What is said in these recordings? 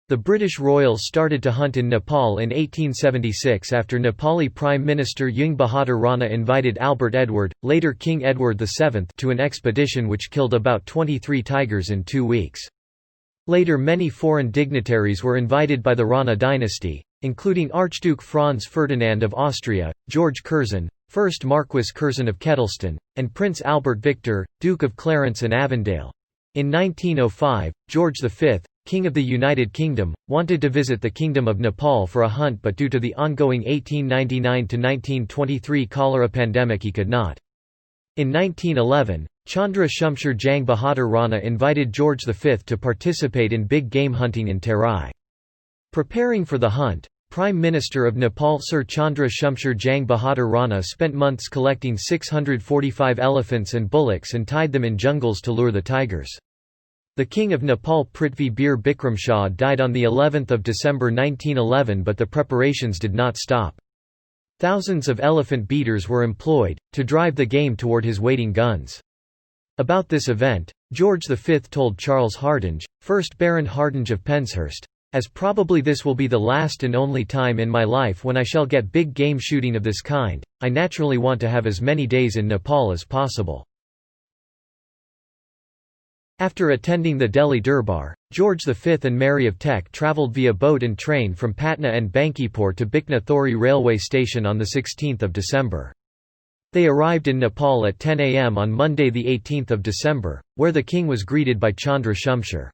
The British Royals started to hunt in Nepal in 1876 after Nepali Prime Minister Jang Bahadur Rana invited Albert Edward, later King Edward VII, to an expedition which killed about 23 tigers in 2 weeks. Later many foreign dignitaries were invited by the Rana dynasty, including Archduke Franz Ferdinand of Austria, George Curzon, 1st Marquis Curzon of Kettleston, and Prince Albert Victor, Duke of Clarence and Avondale. In 1905, George V, King of the United Kingdom, wanted to visit the Kingdom of Nepal for a hunt, but due to the ongoing 1899–1923 cholera pandemic he could not. In 1911, Chandra Shumsher Jang Bahadur Rana invited George V to participate in big game hunting in Terai. Preparing for the hunt, Prime Minister of Nepal Sir Chandra Shumsher Jang Bahadur Rana spent months collecting 645 elephants and bullocks and tied them in jungles to lure the tigers. The King of Nepal Prithvi Bir Bikram Shah died on the 11th of December 1911, but the preparations did not stop. Thousands of elephant beaters were employed, to drive the game toward his waiting guns. About this event, George V told Charles Hardinge, 1st Baron Hardinge of Penshurst, "As probably this will be the last and only time in my life when I shall get big game shooting of this kind, I naturally want to have as many days in Nepal as possible." After attending the Delhi Durbar, George V and Mary of Teck travelled via boat and train from Patna and Bankipur to Bikna Thori railway station on 16 December. They arrived in Nepal at 10 am on Monday 18 December, where the king was greeted by Chandra Shumsher.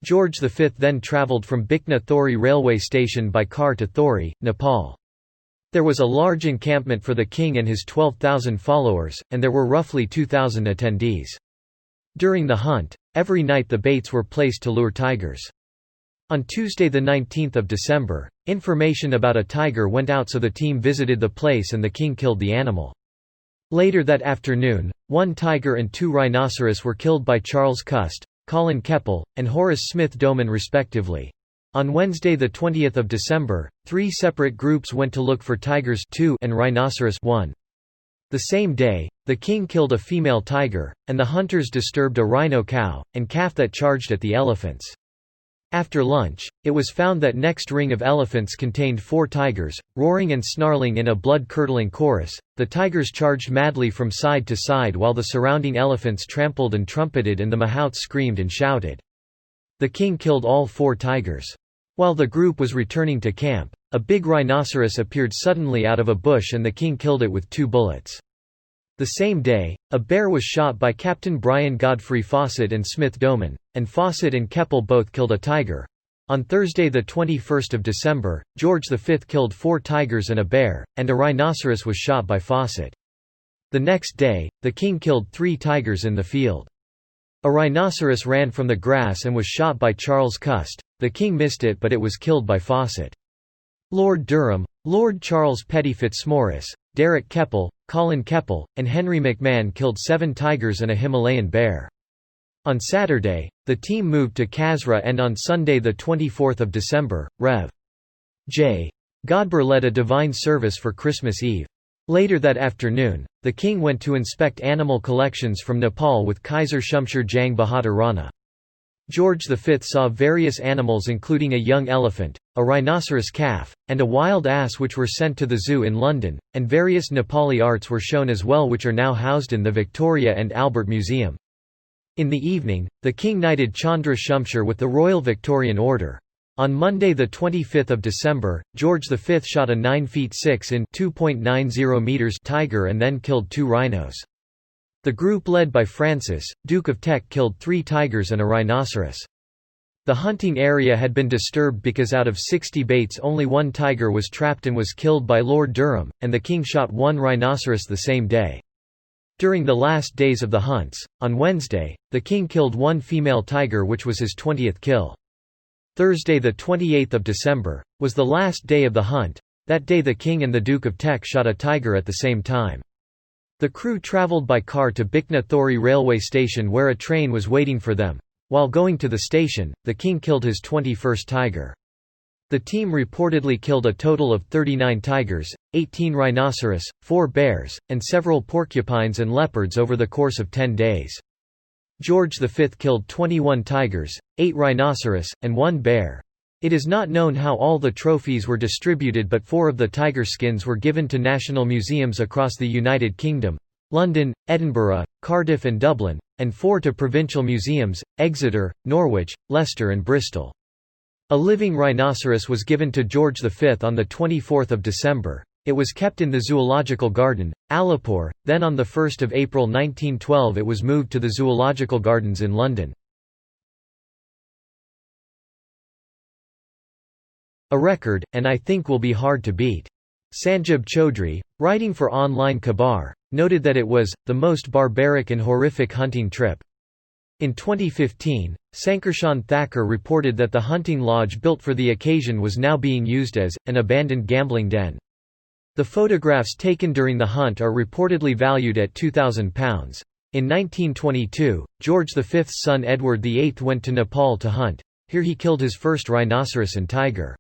George V then travelled from Bikna Thori railway station by car to Thori, Nepal. There was a large encampment for the king and his 12,000 followers, and there were roughly 2,000 attendees. During the hunt, every night the baits were placed to lure tigers. On Tuesday 19 December, information about a tiger went out, so the team visited the place and the king killed the animal. Later that afternoon, 1 tiger and 2 rhinoceros were killed by Charles Cust, Colin Keppel, and Horace Smith Doman respectively. On Wednesday 20 December, 3 separate groups went to look for tigers 2 and rhinoceros 1. The same day, the king killed a female tiger, and the hunters disturbed a rhino cow and calf that charged at the elephants. After lunch, it was found that next ring of elephants contained 4 tigers, roaring and snarling in a blood-curdling chorus. The tigers charged madly from side to side while the surrounding elephants trampled and trumpeted and the mahouts screamed and shouted. The king killed all 4 tigers. While the group was returning to camp, a big rhinoceros appeared suddenly out of a bush and the king killed it with 2 bullets. The same day, a bear was shot by Captain Brian Godfrey Fawcett and Smith Doman, and Fawcett and Keppel both killed a tiger. On Thursday 21 December, George V killed 4 tigers and a bear, and a rhinoceros was shot by Fawcett. The next day, the king killed 3 tigers in the field. A rhinoceros ran from the grass and was shot by Charles Cust. The king missed it, but it was killed by Fawcett. Lord Durham, Lord Charles Petty Fitzmaurice, Derek Keppel, Colin Keppel, and Henry McMahon killed 7 tigers and a Himalayan bear. On Saturday, the team moved to Kasra, and on Sunday 24 December, Rev. J. Godber led a divine service for Christmas Eve. Later that afternoon, the king went to inspect animal collections from Nepal with Kaiser Shumsher Jang Bahadur Rana. George V saw various animals including a young elephant, a rhinoceros calf, and a wild ass which were sent to the zoo in London, and various Nepali arts were shown as well which are now housed in the Victoria and Albert Museum. In the evening, the king knighted Chandra Shumsher with the Royal Victorian Order. On Monday 25 December, George V shot a 9 feet 6 in (2.90 meters) tiger and then killed 2 rhinos. The group led by Francis, Duke of Teck, killed 3 tigers and a rhinoceros. The hunting area had been disturbed because out of 60 baits only 1 tiger was trapped and was killed by Lord Durham, and the king shot 1 rhinoceros the same day. During the last days of the hunts, on Wednesday, the king killed 1 female tiger which was his 20th kill. Thursday 28 December, was the last day of the hunt. That day the king and the Duke of Teck shot a tiger at the same time. The crew travelled by car to Bikna Thori railway station where a train was waiting for them. While going to the station, the king killed his 21st tiger. The team reportedly killed a total of 39 tigers, 18 rhinoceros, 4 bears, and several porcupines and leopards over the course of 10 days. George V killed 21 tigers, 8 rhinoceros, and 1 bear. It is not known how all the trophies were distributed, but 4 of the tiger skins were given to national museums across the United Kingdom: London, Edinburgh, Cardiff and Dublin, and 4 to provincial museums: Exeter, Norwich, Leicester and Bristol. A living rhinoceros was given to George V on 24 December. It was kept in the Zoological Garden, Alipore, then on 1 April 1912 it was moved to the Zoological Gardens in London. A record, and I think will be hard to beat. Sanjib Chaudhry, writing for Online Khabar, noted that it was the most barbaric and horrific hunting trip. In 2015, Sankarshan Thakur reported that the hunting lodge built for the occasion was now being used as an abandoned gambling den. The photographs taken during the hunt are reportedly valued at £2,000. In 1922, George V's son Edward VIII went to Nepal to hunt. Here he killed his first rhinoceros and tiger.